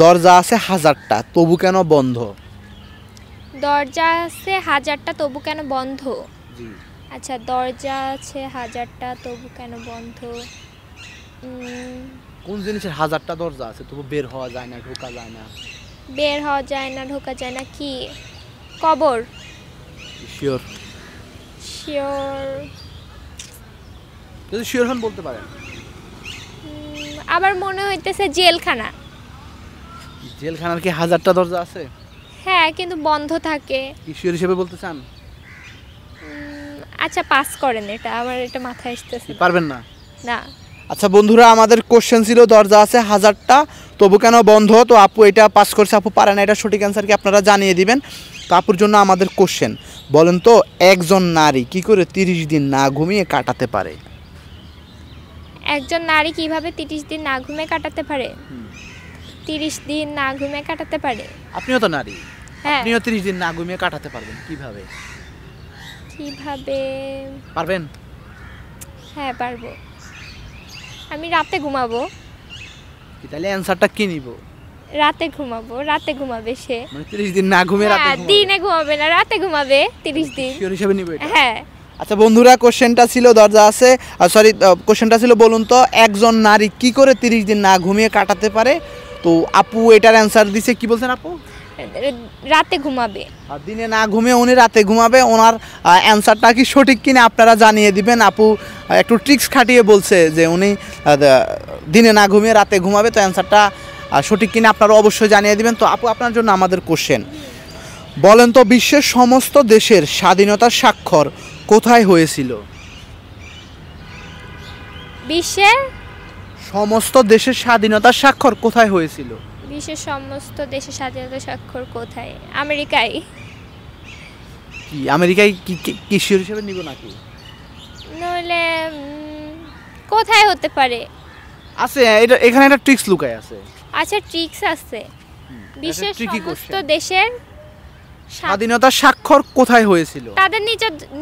দরজা আছে হাজারটা তবু কেন বন্ধ? দরজা আছে হাজারটা তবু কেন বন্ধ? আচ্ছা, দরজা আছে হাজারটা তবু কেন বন্ধ? কোন জিনিসের হাজারটা দরজা আছে তবু বের হওয়া যায় না, ঢোকা যায় না? বের হওয়া যায় না, ঢোকা যায় না, কি? কবর? শিওর? শিওর? যদি শিওর হন বলতে পারেন। আবার মনে হইতেছে জেলখানা। জেলখানার কি হাজারটা দরজা আছে? হ্যাঁ, কিন্তু বন্ধ থাকে। কি শিওর হিসেবে বলতে চান? আচ্ছা, পাস করেন, এটা আমার এটা মাথায় আসতেছে। পারবেন না? না। আচ্ছা বন্ধুরা, আমাদের কোশ্চেন ছিল দরজা আছে হাজারটা তবু কেন বন্ধ। তো আপু এটা পাস করছে, আপু পারে না। এটা সঠিক অ্যান্সার কি আপনারা জানিয়ে দিবেন। তো আপুর জন্য আমাদের কোশ্চেন, বলেন তো একজন নারী কি করে 30 দিন না ঘুমিয়ে কাটাতে পারে? একজন নারী কিভাবে 30 দিন না ঘুমিয়ে কাটাতে পারে? 30 দিন না ঘুমিয়ে কাটাতে পারে? আপনিও তো নারী, হ্যাঁ। আপনিও 30 দিন না ঘুমিয়ে কাটাতে পারবেন কিভাবে? কিভাবে পারবেন? হ্যাঁ, পারবো। আমি রাতে ঘুমাবো। তাহলে অ্যান্সারটা কি নিব? রাতে ঘুমাবো, রাতে ঘুমাবে সে। মানে 30 দিন না ঘুমিয়ে রাতে ঘুমাবে? দিনে ঘুমাবে না, রাতে ঘুমাবে 30 দিন। শিওর হিসেবে নিব এটা? হ্যাঁ। আচ্ছা বন্ধুরা, কোশ্চেনটা ছিল দরজা আছে, সরি, কোশ্চেনটা ছিল বলুন তো একজন নারী কি করে 30 দিন না ঘুমিয়ে কাটাতে পারে। তো আপু এটার অ্যান্সার দিছে, কি বলছেন আপু? রাতে ঘুমাবে। আর দিনে না ঘুমিয়ে উনি রাতে ঘুমাবে। ওনার অ্যান্সারটা কি সঠিক কিনা আপনারা জানিয়ে দিবেন। আপু একটু ট্রিক্স খাটিয়ে বলছে যে উনি দিনে না ঘুমিয়ে রাতে ঘুমাবে। তো অ্যান্সারটা সঠিক কিনা আপনারা অবশ্যই জানিয়ে দিবেন। তো আপু আপনার জন্য আমাদের কোশ্চেন, বলেন তো বিশ্বের সমস্ত দেশের স্বাধীনতার স্বাক্ষর কোথায় হয়েছিল? বিশ্বের সমস্ত দেশের স্বাধীনতার স্বাক্ষর কোথায় হয়েছিল? বিশ্বের সমস্ত দেশের স্বাধীনতা স্বাক্ষর কোথায়? আমেরিকায়। কি আমেরিকায় কি শিওর হিসেবে নিব নাকি? নইলে কোথায় হতে পারে? আছে এটা, এখানে একটা ট্রিক্স লুকায় আছে। আচ্ছা, ট্রিক্স আছে। বিশ্বের সমস্ত দেশের স্বাধীনতার স্বাক্ষর কোথায় হয়েছিল? তাদের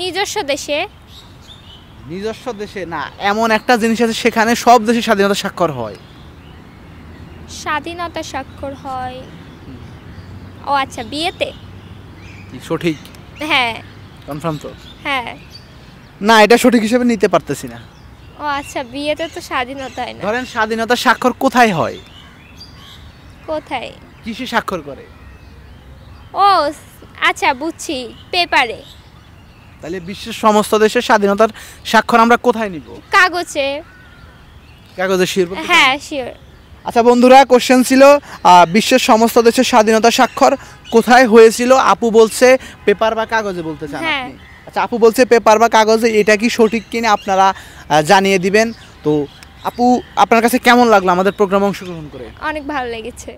নিজস্ব দেশে। নিজস্ব দেশে না, এমন একটা জিনিস আছে সেখানে সব দেশে স্বাধীনতার স্বাক্ষর হয়। স্বাধীনতা স্বাক্ষর হয়? ও আচ্ছা, বিয়েতে। সঠিক? হ্যাঁ। কনফার্ম তো? হ্যাঁ। না, এটা সঠিক হিসেবে নিতে পারতেছি না। ও আচ্ছা, বিয়েতে তো স্বাধীনতা হয় না। ধরেন স্বাধীনতার স্বাক্ষর কোথায় হয়? কোথায়? কিসে স্বাক্ষর করে? ও আচ্ছা, বুঝছি, পেপারে। তাহলে বিশ্বের সমস্ত দেশের স্বাধীনতার স্বাক্ষর আমরা কোথায় নিব? কাগজে। কাগজে শিওর? হ্যাঁ, শিওর। আচ্ছা বন্ধুরা, কোশ্চেন ছিল বিশ্বের সমস্ত দেশের স্বাধীনতার স্বাক্ষর কোথায় হয়েছিল। আপু বলছে পেপার বা কাগজে বলতে চান আপনি? আচ্ছা, আপু বলছে পেপার বা কাগজে। এটা কি সঠিক কিনা আপনারা জানিয়ে দিবেন। তো আপু আপনার কাছে কেমন লাগলো আমাদের প্রোগ্রামে অংশগ্রহণ করে? অনেক ভালো লেগেছে।